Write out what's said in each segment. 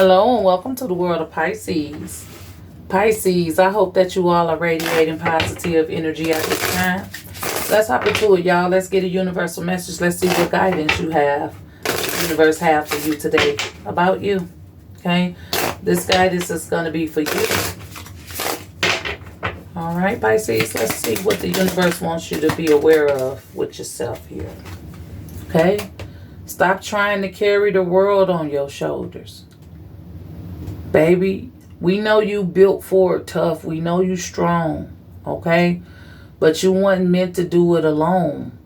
Hello and welcome to the world of Pisces. Pisces, I hope that you all are radiating positive energy at this time. Let's hop into it, y'all. Let's get a universal message. Let's see what guidance you have, the universe have for you today about you. Okay? This guidance is going to be for you. All right, Pisces, let's see what the universe wants you to be aware of with yourself here. Okay? Stop trying to carry the world on your shoulders. Baby, we know you built for it tough. We know you strong, okay? But you wasn't meant to do it alone.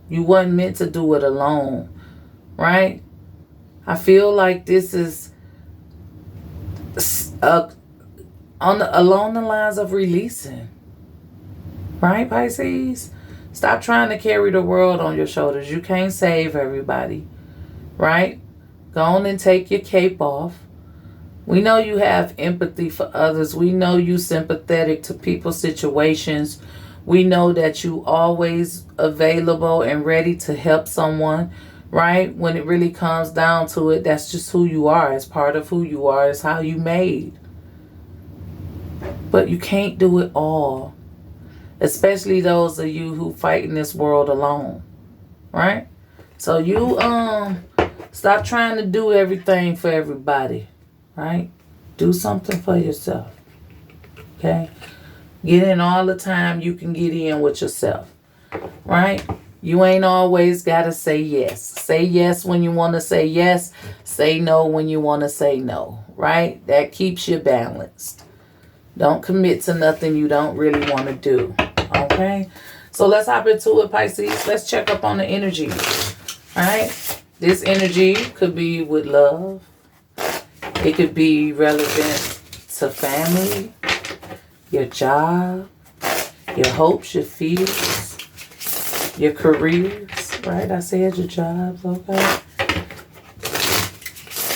You wasn't meant to do it alone, right? I feel like this is along the lines of releasing, right, Pisces? Stop trying to carry the world on your shoulders. You can't save everybody, right? Go on and take your cape off. We know you have empathy for others. We know you sympathetic to people's situations. We know that you always available and ready to help someone, right? When it really comes down to it, that's just who you are. It's part of who you are. It's how you made. But you can't do it all. Especially those of you who fight in this world alone, right? So you stop trying to do everything for everybody. Right? Do something for yourself. Okay? Get in all the time you can get in with yourself. Right? You ain't always got to say yes. Say yes when you want to say yes. Say no when you want to say no. Right? That keeps you balanced. Don't commit to nothing you don't really want to do. Okay? So let's hop into it, Pisces. Let's check up on the energy. Alright? This energy could be with love. It could be relevant to family, your job, your hopes, your fears, your careers, right? I said your jobs, okay?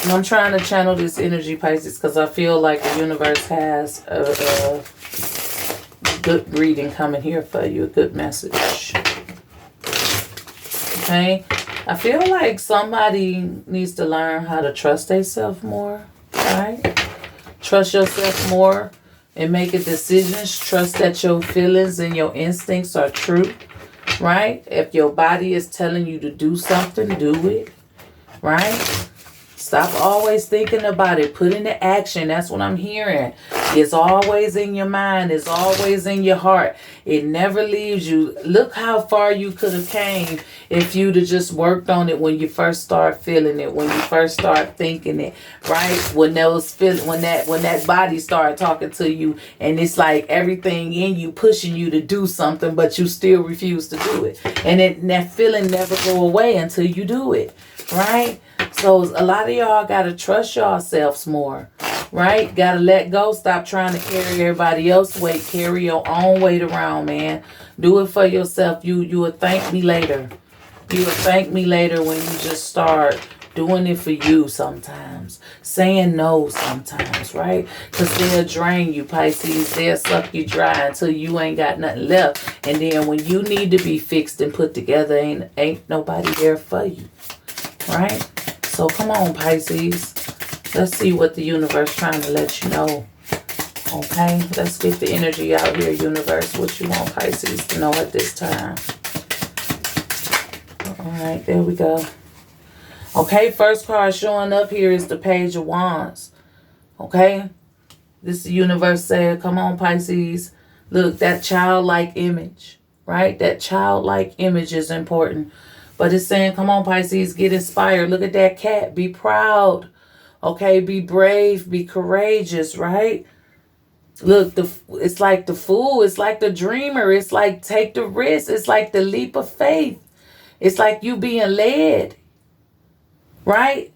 And I'm trying to channel this energy, Pisces, because I feel like the universe has a good reading coming here for you, a good message. Okay? I feel like somebody needs to learn how to trust themselves more, right? Trust yourself more and making decisions. Trust that your feelings and your instincts are true, right? If your body is telling you to do something, do it, right? Stop always thinking about it. Put into action. That's what I'm hearing. It's always in your mind. It's always in your heart. It never leaves you. Look how far you could have came if you'd have just worked on it when you first start feeling it, when you first start thinking it, right? When that body started talking to you and it's like everything in you pushing you to do something, but you still refuse to do it. And that feeling never go away until you do it, right? So a lot of y'all got to trust yourselves more, right? Got to let go. Stop trying to carry everybody else's weight. Carry your own weight around, man. Do it for yourself. You will thank me later. You will thank me later when you just start doing it for you sometimes. Saying no sometimes, right? Because they'll drain you, Pisces. They'll suck you dry until you ain't got nothing left. And then when you need to be fixed and put together, ain't nobody there for you, right? So come on, Pisces. Let's see what the universe trying to let you know. Okay? Let's get the energy out here, universe. What you want Pisces to know at this time. Alright, there we go. Okay, first card showing up here is the Page of Wands. Okay? This universe said, come on, Pisces. Look, that childlike image. Right? That childlike image is important. But it's saying, come on, Pisces, get inspired. Look at that cat. Be proud. Okay, be brave. Be courageous, right? Look, it's like the fool. It's like the dreamer. It's like take the risk. It's like the leap of faith. It's like you being led, right?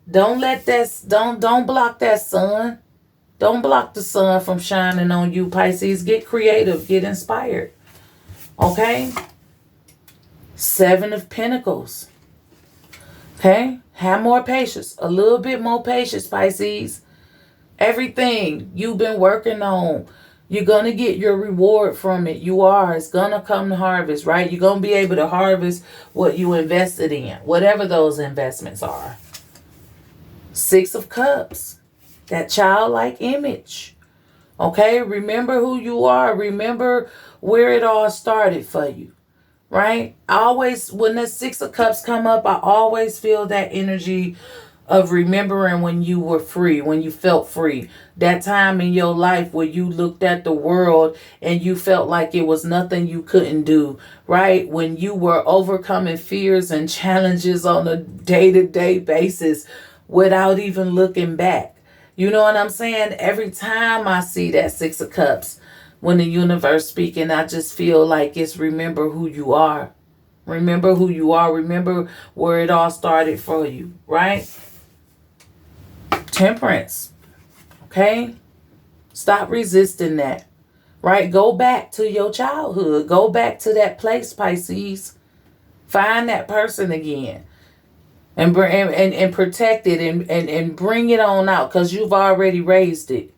Don't let that, don't block that sun. Don't block the sun from shining on you, Pisces. Get creative. Get inspired. Okay? 7 of Pentacles. Okay? Have more patience. A little bit more patience, Pisces. Everything you've been working on, you're going to get your reward from it. You are. It's going to come to harvest, right? You're going to be able to harvest what you invested in, whatever those investments are. 6 of Cups. That childlike image. Okay? Remember who you are. Remember where it all started for you. Right? I always, when the Six of Cups come up, I always feel that energy of remembering when you were free, when you felt free. That time in your life where you looked at the world and you felt like it was nothing you couldn't do, right? When you were overcoming fears and challenges on a day-to-day basis without even looking back. You know what I'm saying? Every time I see that Six of Cups, when the universe speaking, I just feel like it's remember who you are. Remember who you are. Remember where it all started for you, right? Temperance. Okay? Stop resisting that. Right? Go back to your childhood. Go back to that place, Pisces. Find that person again. And protect it and bring it on out because you've already raised it.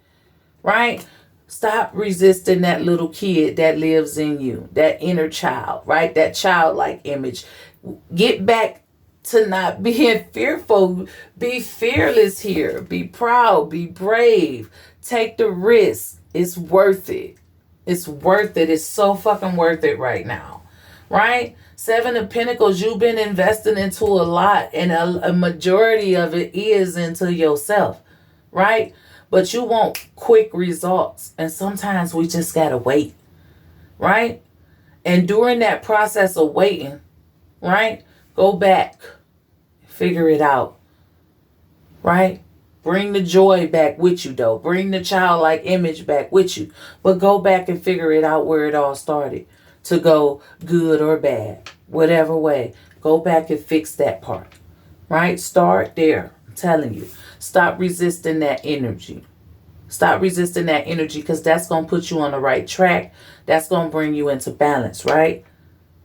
Right? Stop resisting that little kid that lives in you. That inner child. Right? That childlike image. Get back to not being fearful. Be fearless here. Be proud. Be brave. Take the risk. It's worth it. It's worth it. It's so fucking worth it right now. Right? Seven of Pentacles, you've been investing into a lot, and a majority of it is into yourself. Right? But you want quick results. And sometimes we just gotta wait. Right? And during that process of waiting, right? Go back. Figure it out. Right? Bring the joy back with you, though. Bring the childlike image back with you. But go back and figure it out where it all started. To go good or bad. Whatever way. Go back and fix that part. Right? Start there. I'm telling you. Stop resisting that energy. Stop resisting that energy because that's going to put you on the right track. That's going to bring you into balance, right?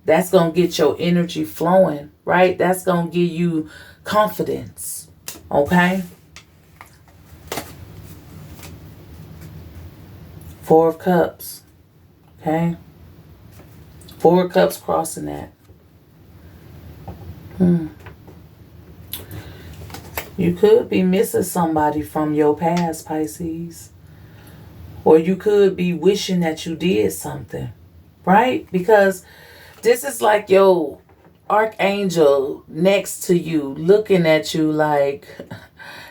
That's going to get your energy flowing, right? That's going to give you confidence, okay? Four of Cups, okay? Four of Cups crossing that. You could be missing somebody from your past, Pisces. Or you could be wishing that you did something, right? Because this is like your archangel next to you, looking at you like,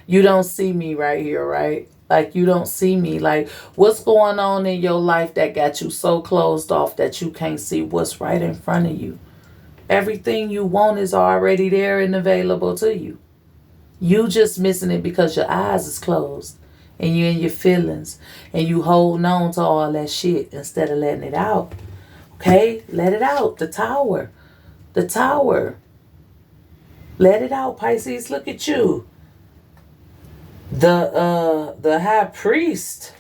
you don't see me right here, right? Like you don't see me. Like what's going on in your life that got you so closed off that you can't see what's right in front of you? Everything you want is already there and available to you. You just missing it because your eyes is closed and you're in your feelings and you holding on to all that shit instead of letting it out. Okay? Let it out. The Tower. The Tower. Let it out, Pisces. Look at you. The High Priest.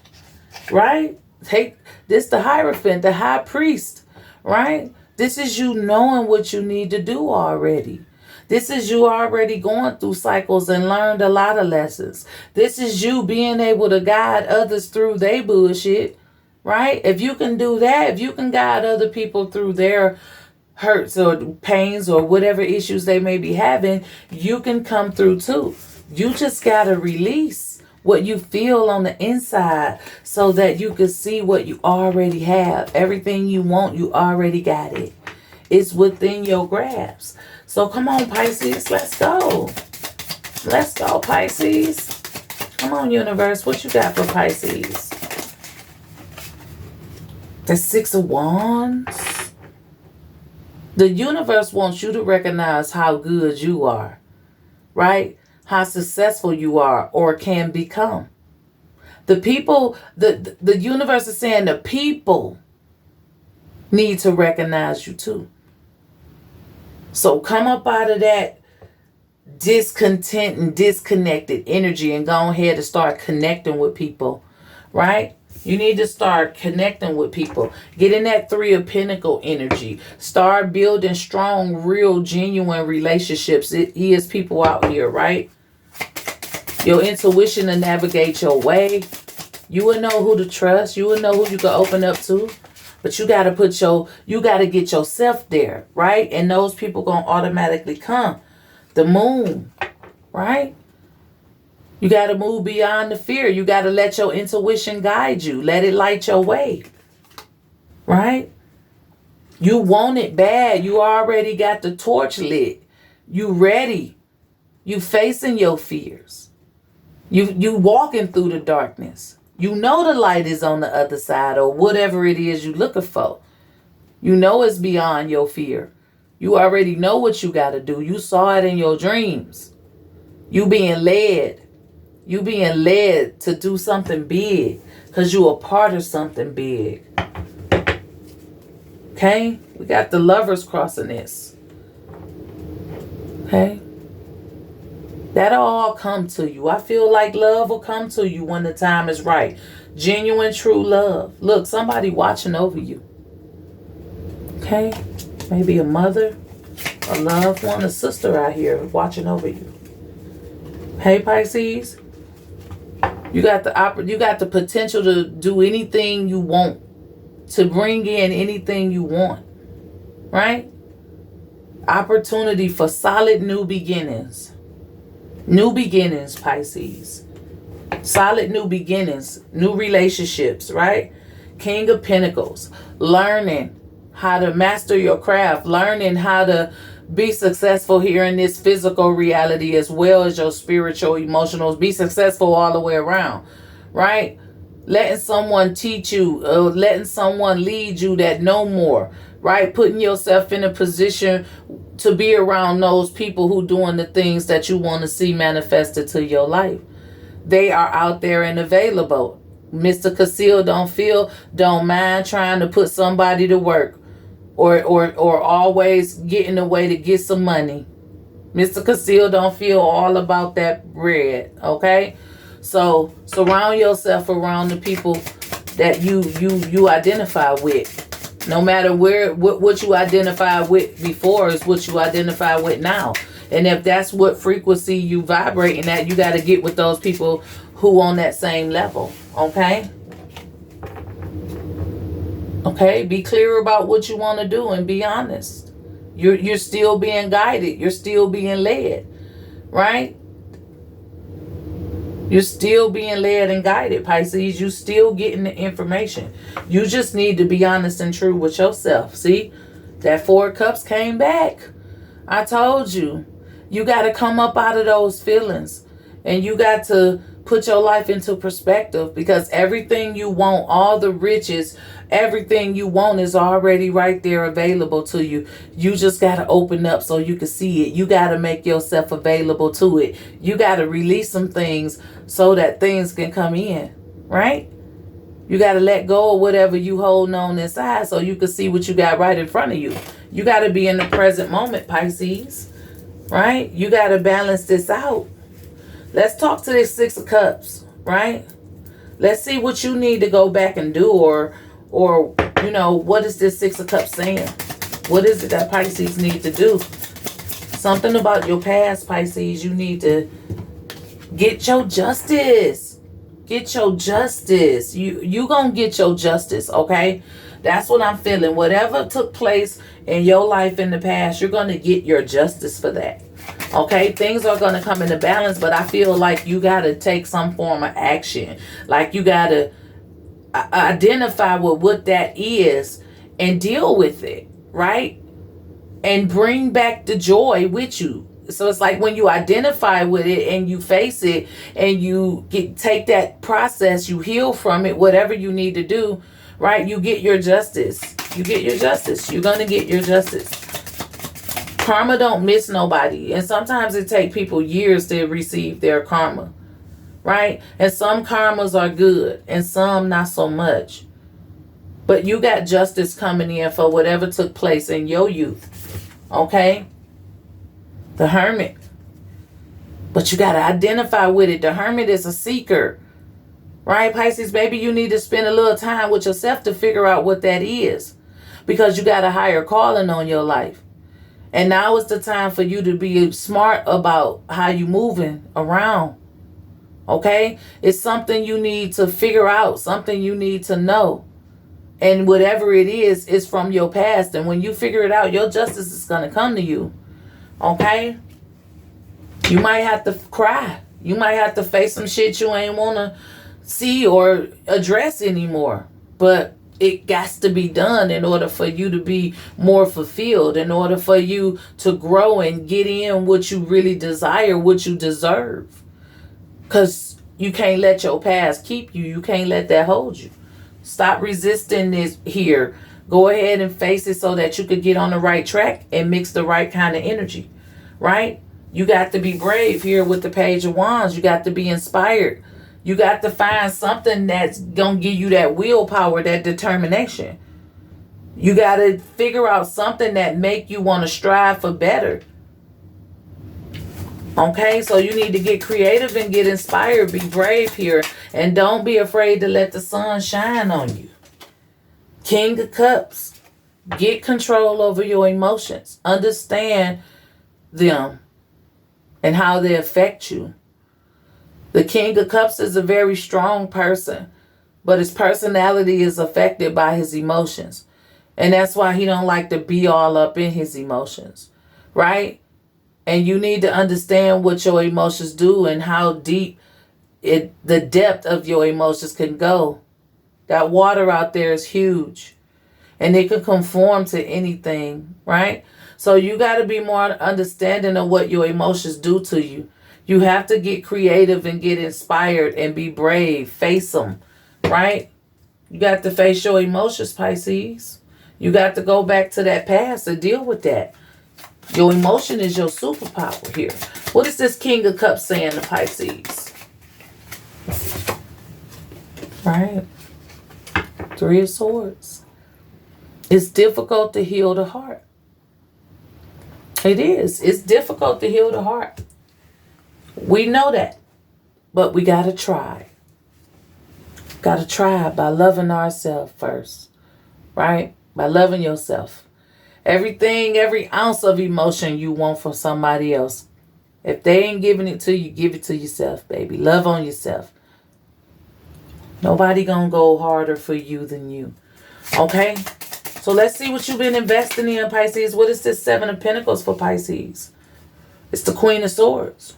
Right? Take this, the Hierophant, the High Priest. Right? This is you knowing what you need to do already. This is you already going through cycles and learned a lot of lessons. This is you being able to guide others through their bullshit, right? If you can do that, if you can guide other people through their hurts or pains or whatever issues they may be having, you can come through too. You just got to release what you feel on the inside so that you can see what you already have. Everything you want, you already got it. It's within your grasp. So come on, Pisces, let's go. Let's go, Pisces. Come on, universe, what you got for Pisces? The Six of Wands. The universe wants you to recognize how good you are, right? How successful you are or can become. The people, the universe is saying the people need to recognize you too. So come up out of that discontent and disconnected energy and go ahead and start connecting with people, right? You need to start connecting with people. Get in that Three of Pentacles energy. Start building strong, real, genuine relationships. It is people out here, right? Your intuition to navigate your way. You will know who to trust. You will know who you can open up to. But you got to get yourself there, right? And those people going to automatically come. The Moon, right? You got to move beyond the fear. You got to let your intuition guide you. Let it light your way. Right? You want it bad. You already got the torch lit. You ready. You facing your fears. You walking through the darkness. You know the light is on the other side, or whatever it is you looking for. You know it's beyond your fear. You already know what you got to do. You saw it in your dreams. You being led. You being led to do something big because you a part of something big. Okay? We got the lovers crossing this. Okay? That'll all come to you. I feel like love will come to you when the time is right. Genuine, true love. Look, somebody watching over you. Okay? Maybe a mother, a loved one, a sister out here watching over you. Hey, Pisces. You got the potential to do anything you want. To bring in anything you want. Right? Opportunity for solid new beginnings. New beginnings, Pisces. Solid new beginnings. New relationships, right? King of Pentacles. Learning how to master your craft. Learning how to be successful here in this physical reality as well as your spiritual, emotional. Be successful all the way around, right? Letting someone teach you, letting someone lead you that know more, right? Putting yourself in a position to be around those people who doing the things that you want to see manifested to your life. They are out there and available. Mr. Casil don't mind trying to put somebody to work or always get in the way to get some money. Mr. Casil don't feel all about that bread, okay? So surround yourself around the people that you identify with. No matter what you identified with before is what you identify with now. And if that's what frequency you vibrating at, you got to get with those people who on that same level. Okay? Okay? Be clear about what you want to do and be honest. You're still being guided. You're still being led. Right? You're still being led and guided, Pisces. You still getting the information. You just need to be honest and true with yourself. See? That 4 of Cups came back. I told you. You got to come up out of those feelings. And you got to put your life into perspective. Because everything you want, all the riches, everything you want is already right there available to you. You just got to open up so you can see it. You got to make yourself available to it. You got to release some things so that things can come in. Right? You got to let go of whatever you holding on inside so you can see what you got right in front of you. You got to be in the present moment, Pisces. Right? You got to balance this out. Let's talk to this 6 of Cups. Right? Let's see what you need to go back and do, or you know, what is this 6 of Cups saying? What is it that Pisces need to do? Something about your past, Pisces. You need to get your justice. Get your justice. You gonna get your justice, okay? That's what I'm feeling. Whatever took place in your life in the past, you're gonna get your justice for that. Okay, things are going to come into balance, but I feel like you got to take some form of action. Like you got to identify with what that is and deal with it, right? And bring back the joy with you. So it's like when you identify with it and you face it and you take that process, you heal from it, whatever you need to do, right? You get your justice. You get your justice. You're going to get your justice. Karma don't miss nobody. And sometimes it takes people years to receive their karma. Right? And some karmas are good. And some not so much. But you got justice coming in for whatever took place in your youth. Okay? The Hermit. But you got to identify with it. The Hermit is a seeker. Right, Pisces? Maybe you need to spend a little time with yourself to figure out what that is. Because you got a higher calling on your life. And now is the time for you to be smart about how you moving around. Okay? It's something you need to figure out. Something you need to know. And whatever it is from your past. And when you figure it out, your justice is going to come to you. Okay? You might have to cry. You might have to face some shit you ain't want to see or address anymore. But it got to be done in order for you to be more fulfilled, in order for you to grow and get in what you really desire, what you deserve. Because you can't let your past keep you. You can't let that hold you. Stop resisting this here. Go ahead and face it so that you could get on the right track and mix the right kind of energy, right? You got to be brave here with the Page of Wands. You got to be inspired. You got to find something that's going to give you that willpower, that determination. You got to figure out something that make you want to strive for better. Okay, so you need to get creative and get inspired. Be brave here. And don't be afraid to let the sun shine on you. King of Cups. Get control over your emotions. Understand them and how they affect you. The King of Cups is a very strong person, but his personality is affected by his emotions. And that's why he don't like to be all up in his emotions, right? And you need to understand what your emotions do and how deep the depth of your emotions can go. That water out there is huge. And it can conform to anything, right? So you got to be more understanding of what your emotions do to you. You have to get creative and get inspired and be brave. Face them, right? You got to face your emotions, Pisces. You got to go back to that past and deal with that. Your emotion is your superpower here. What is this King of Cups saying to Pisces? Right? Three of Swords. It's difficult to heal the heart. It is. It's difficult to heal the heart. We know that. But we got to try. Got to try by loving ourselves first. Right? By loving yourself. Everything, every ounce of emotion you want from somebody else. If they ain't giving it to you, give it to yourself, baby. Love on yourself. Nobody gonna go harder for you than you. Okay? So let's see what you've been investing in, Pisces. What is this Seven of Pentacles for Pisces? It's the Queen of Swords.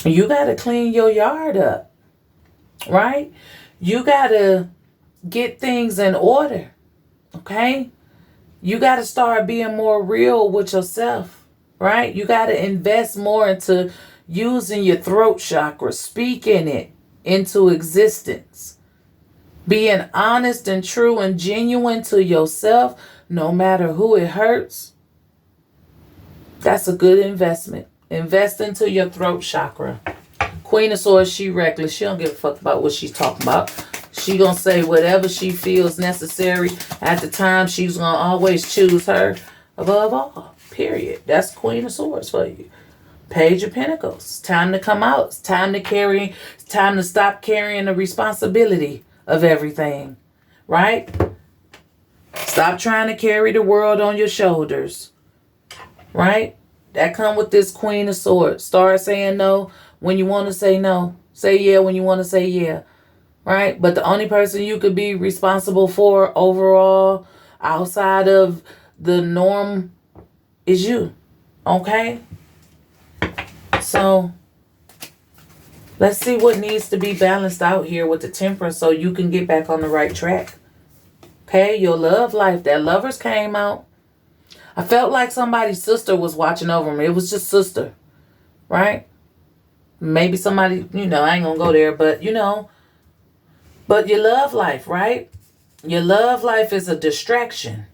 You got to clean your yard up. Right? You got to get things in order. Okay? You got to start being more real with yourself. Right? You got to invest more into using your throat chakra, speaking it into existence. Being honest and true and genuine to yourself, no matter who it hurts. That's a good investment. Invest into your throat chakra. Queen of Swords, she reckless. She don't give a fuck about what she's talking about. She gonna say whatever she feels necessary at the time. She's gonna always choose her above all. Period. That's Queen of Swords for you. Page of Pentacles. It's time to come out. It's time to carry. It's time to stop carrying the responsibility of everything. Right? Stop trying to carry the world on your shoulders. Right? That come with this Queen of Swords. Start saying no when you want to say no. Say yeah when you want to say yeah. Right? But the only person you could be responsible for overall outside of the norm is you. Okay? So let's see what needs to be balanced out here with the Temperance so you can get back on the right track. Okay? Your love life. That Lovers came out. I felt like somebody's sister was watching over me. It was just sister. Right? Maybe somebody, I ain't gonna go there, but But your love life, right? Your love life is a distraction.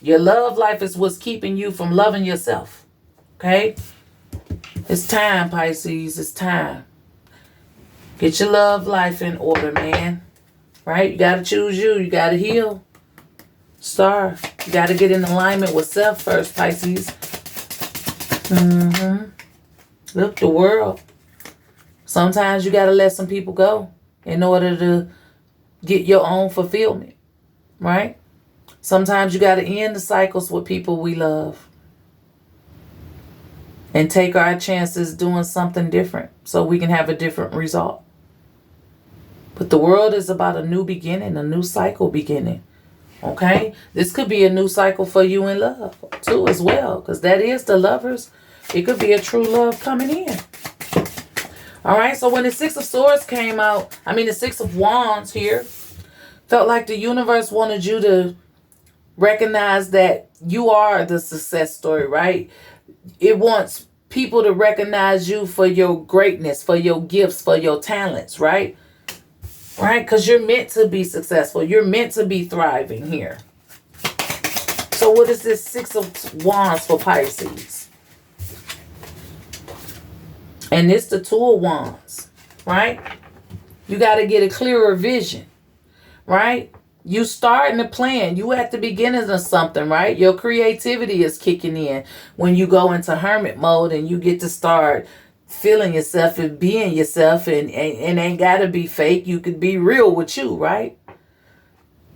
Your love life is what's keeping you from loving yourself. Okay? It's time, Pisces. It's time. Get your love life in order, man. Right? You got to choose you. You got to heal. Star. You got to get in alignment with self first, Pisces. Look, the world. Sometimes you got to let some people go in order to get your own fulfillment. Right? Sometimes you got to end the cycles with people we love. And take our chances doing something different so we can have a different result. But the world is about a new beginning, a new cycle beginning. Okay? This could be a new cycle for you in love too as well. Because that is the Lovers. It could be a true love coming in. All right, so when the Six of Swords came out, the Six of Wands here, felt like the universe wanted you to recognize that you are the success story, right? It wants people to recognize you for your greatness, for your gifts, for your talents, right? Right? Because you're meant to be successful. You're meant to be thriving here. So what is this Six of Wands for Pisces? And it's the Two of Wands, right? You got to get a clearer vision, right? You starting to plan. You at the beginning of something, right? Your creativity is kicking in when you go into hermit mode and you get to start feeling yourself and being yourself, and ain't got to be fake. You could be real with you, right?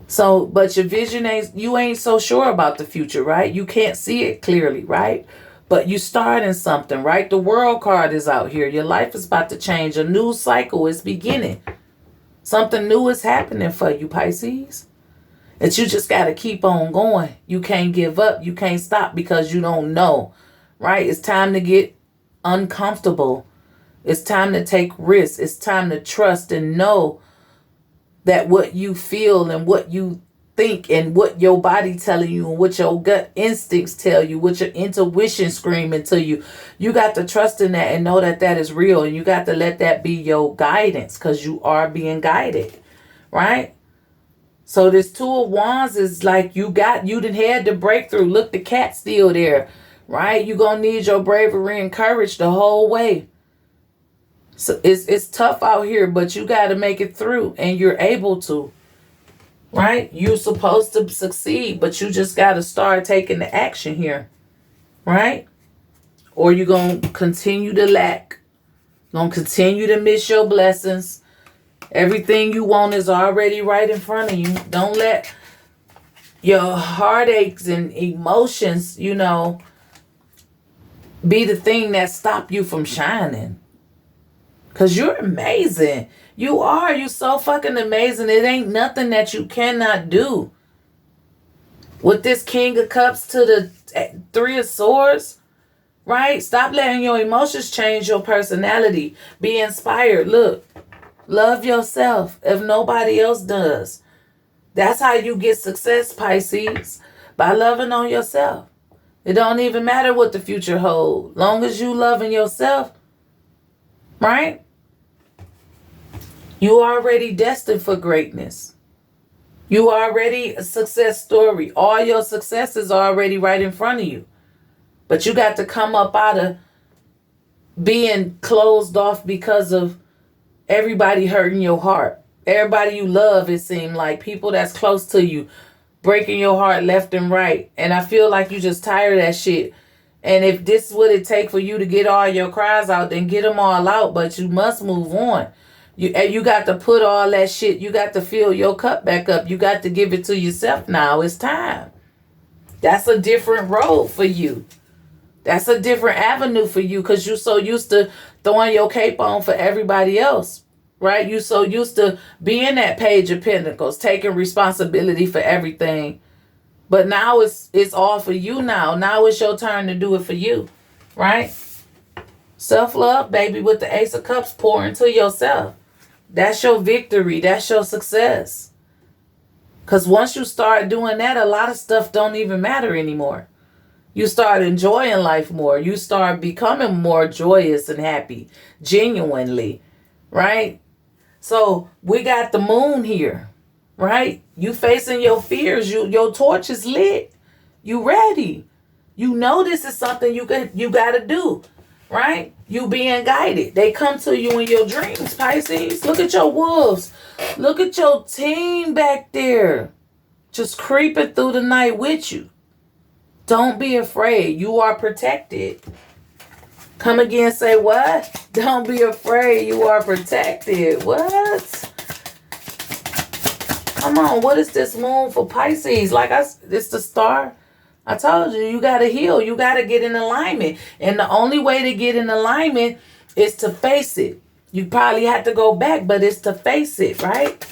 So, but your vision you ain't so sure about the future, right? You can't see it clearly, right? But you starting something, right? The World card is out here. Your life is about to change. A new cycle is beginning. Something new is happening for you, Pisces. And you just got to keep on going. You can't give up. You can't stop because you don't know, right? It's time to get uncomfortable. It's time to take risks. It's time to trust and know that what you feel and what you think and what your body telling you and what your gut instincts tell you, what your intuition screaming to you, you got to trust in that and know that that is real, and you got to let that be your guidance because you are being guided, right? So this Two of Wands is like you done had the breakthrough. Look, the cat's still there, right? You gonna need your bravery and courage the whole way. So it's tough out here, but you got to make it through, and you're able to. Right? You're supposed to succeed, but you just got to start taking the action here. Right? Or you're going to continue to lack. Going to continue to miss your blessings. Everything you want is already right in front of you. Don't let your heartaches and emotions, be the thing that stop you from shining. Because you're amazing. You are. You're so fucking amazing. It ain't nothing that you cannot do. With this King of Cups to the Three of Swords, right? Stop letting your emotions change your personality. Be inspired. Look, love yourself if nobody else does. That's how you get success, Pisces. By loving on yourself. It don't even matter what the future holds. Long as you loving yourself, right? You already destined for greatness. You already a success story. All your success is already right in front of you. But you got to come up out of being closed off because of everybody hurting your heart. Everybody you love, it seemed like. People that's close to you breaking your heart left and right. And I feel like you just tired of that shit. And if this is what it take for you to get all your cries out, then get them all out. But you must move on. You got to put all that shit. You got to fill your cup back up. You got to give it to yourself now. It's time. That's a different road for you. That's a different avenue for you because you're so used to throwing your cape on for everybody else, right? You're so used to being that Page of Pentacles, taking responsibility for everything. But now it's all for you now. Now it's your turn to do it for you, right? Self-love, baby, with the Ace of Cups, pour into yourself. That's your victory. That's your success. Because once you start doing that, a lot of stuff don't even matter anymore. You start enjoying life more. You start becoming more joyous and happy, genuinely, right? So we got the moon here, right? You facing your fears. Your torch is lit. You ready. You know this is something you got to do, right? You being guided. They come to you in your dreams, Pisces. Look at your wolves. Look at your team back there. Just creeping through the night with you. Don't be afraid. You are protected. Come again, say what? Don't be afraid. You are protected. What? Come on. What is this moon for Pisces? It's the star. I told you, you got to heal. You got to get in alignment. And the only way to get in alignment is to face it. You probably have to go back, but it's to face it, right?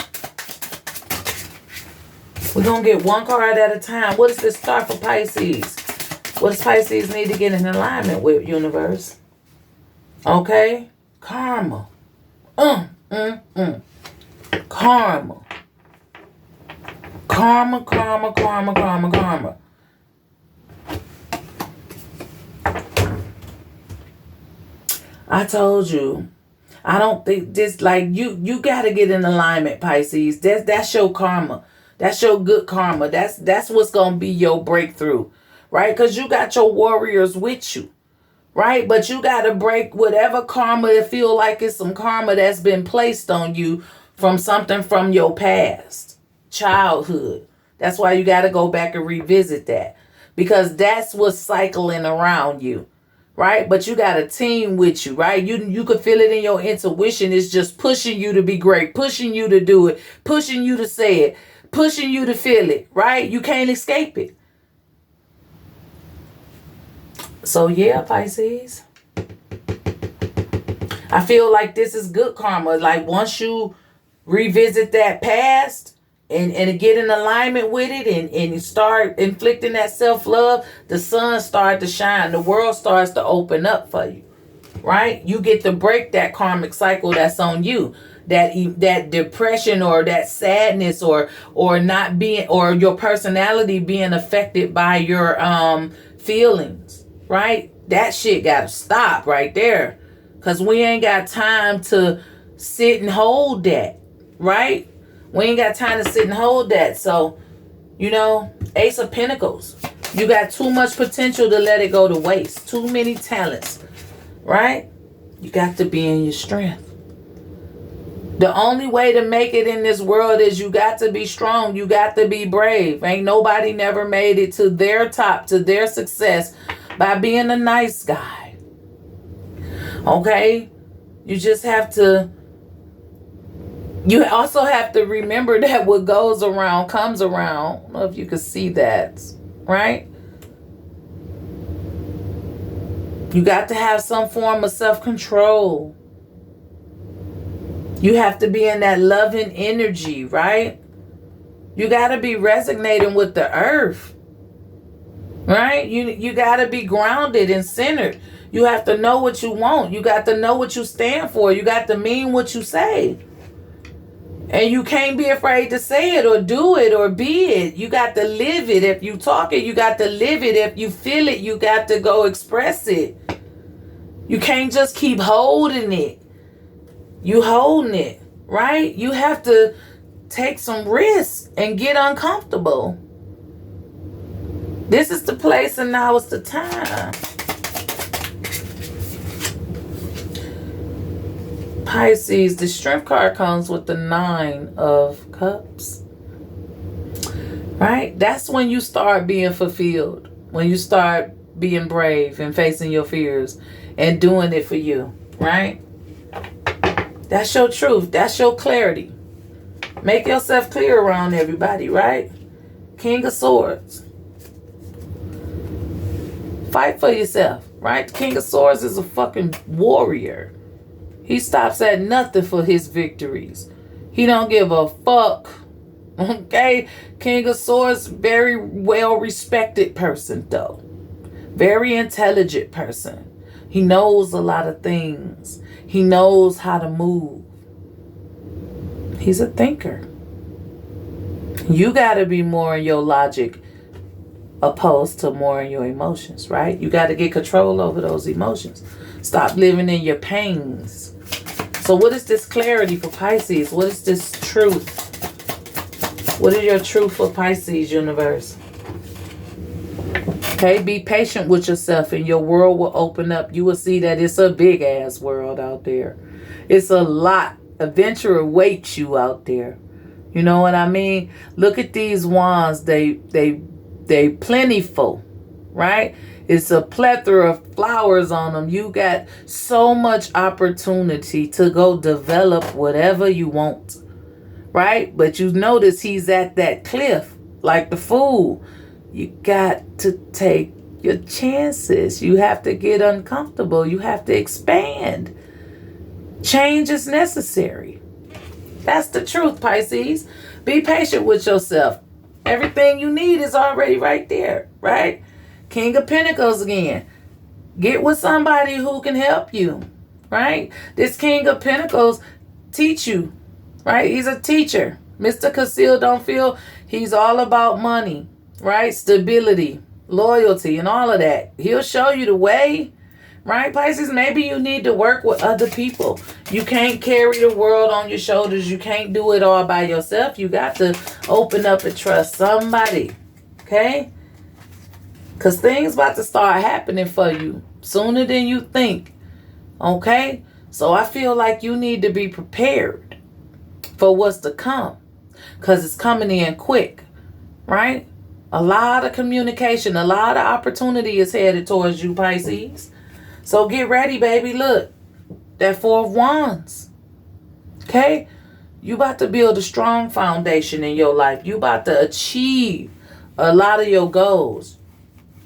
We're going to get one card at a time. What is this star for Pisces? What does Pisces need to get in alignment with, universe? Okay? Karma. Karma. Karma, karma, karma, karma, karma. I told you. I don't think this, like, you got to get in alignment, Pisces. That's your karma. That's your good karma. That's what's going to be your breakthrough, right? Because you got your warriors with you, right? But you got to break whatever karma it feel like it's some karma that's been placed on you from something from your past, childhood. That's why you got to go back and revisit that, because that's what's cycling around you. Right? But you got a team with you, right? You could feel it in your intuition. It's just pushing you to be great, pushing you to do it, pushing you to say it, pushing you to feel it, right? You can't escape it. So yeah, Pisces. I feel like this is good karma. Like once you revisit that past, and get in alignment with it and start inflicting that self-love, the sun starts to shine. The world starts to open up for you, right? You get to break that karmic cycle that's on you. That depression or that sadness or not being, or your personality being affected by your feelings, right? That shit gotta stop right there. Because we ain't got time to sit and hold that, right? We ain't got time to sit and hold that. So, Ace of Pentacles. You got too much potential to let it go to waste. Too many talents, right? You got to be in your strength. The only way to make it in this world is you got to be strong. You got to be brave. Ain't nobody never made it to their top, to their success by being a nice guy. Okay? You just have to... You also have to remember that what goes around comes around. I don't know if you could see that, right? You got to have some form of self-control. You have to be in that loving energy, right? You got to be resonating with the earth, right? You got to be grounded and centered. You have to know what you want. You got to know what you stand for. You got to mean what you say. And you can't be afraid to say it or do it or be it. You got to live it. If you talk it, you got to live it. If you feel it, you got to go express it. You can't just keep holding it. You holding it, right? You have to take some risks and get uncomfortable. This is the place and now is the time. Pisces, the strength card comes with the 9 of Cups. Right? That's when you start being fulfilled. When you start being brave and facing your fears and doing it for you. Right? That's your truth. That's your clarity. Make yourself clear around everybody, right? King of Swords. Fight for yourself, right? The King of Swords is a fucking warrior. He stops at nothing for his victories. He don't give a fuck. Okay? King of Swords, very well respected person though. Very intelligent person. He knows a lot of things. He knows how to move. He's a thinker. You got to be more in your logic opposed to more in your emotions, right? You got to get control over those emotions. Stop living in your pains. So what is this clarity for Pisces? What is this truth? What is your truth for Pisces, universe? Okay, be patient with yourself and your world will open up. You will see that it's a big ass world out there. It's a lot. Adventure awaits you out there. You know what I mean? Look at these wands. They plentiful, right? It's a plethora of flowers on them. You got so much opportunity to go develop whatever you want, right? But you notice he's at that cliff like the fool. You got to take your chances. You have to get uncomfortable. You have to expand. Change is necessary. That's the truth, Pisces. Be patient with yourself. Everything you need is already right there, right? King of Pentacles again. Get with somebody who can help you, right? This King of Pentacles teach you, right? He's a teacher. Mr. Conceal don't feel, he's all about money, right? Stability, loyalty, and all of that. He'll show you the way, right, Pisces? Maybe you need to work with other people. You can't carry the world on your shoulders. You can't do it all by yourself. You got to open up and trust somebody, okay? Because things about to start happening for you sooner than you think. Okay? So I feel like you need to be prepared for what's to come. Because it's coming in quick. Right? A lot of communication. A lot of opportunity is headed towards you, Pisces. So get ready, baby. Look. That Four of Wands. Okay? You about to build a strong foundation in your life. You about to achieve a lot of your goals.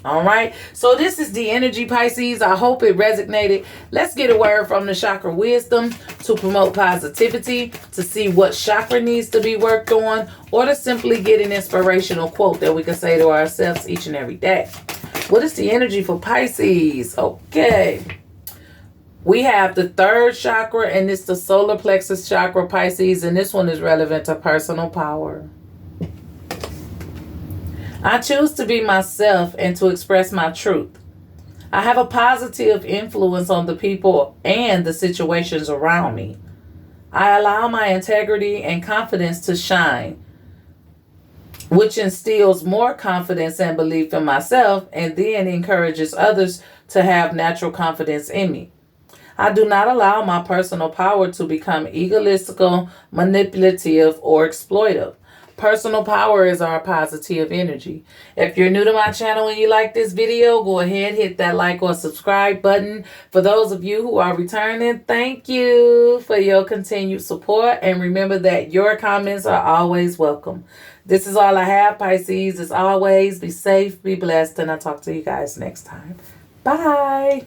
All right, so this is the energy, Pisces. I hope it resonated. Let's get a word from the chakra wisdom to promote positivity, to see what chakra needs to be worked on, or to simply get an inspirational quote that we can say to ourselves each and every day. What is the energy for Pisces? Okay, we have the third chakra, and it's the solar plexus chakra, Pisces, and this one is relevant to personal power. I choose to be myself and to express my truth. I have a positive influence on the people and the situations around me. I allow my integrity and confidence to shine, which instills more confidence and belief in myself and then encourages others to have natural confidence in me. I do not allow my personal power to become egotistical, manipulative, or exploitive. Personal power is our positive energy. If you're new to my channel and you like this video, go ahead, hit that like or subscribe button. For those of you who are returning, thank you for your continued support. And remember that your comments are always welcome. This is all I have, Pisces. As always, be safe, be blessed, and I'll talk to you guys next time. Bye.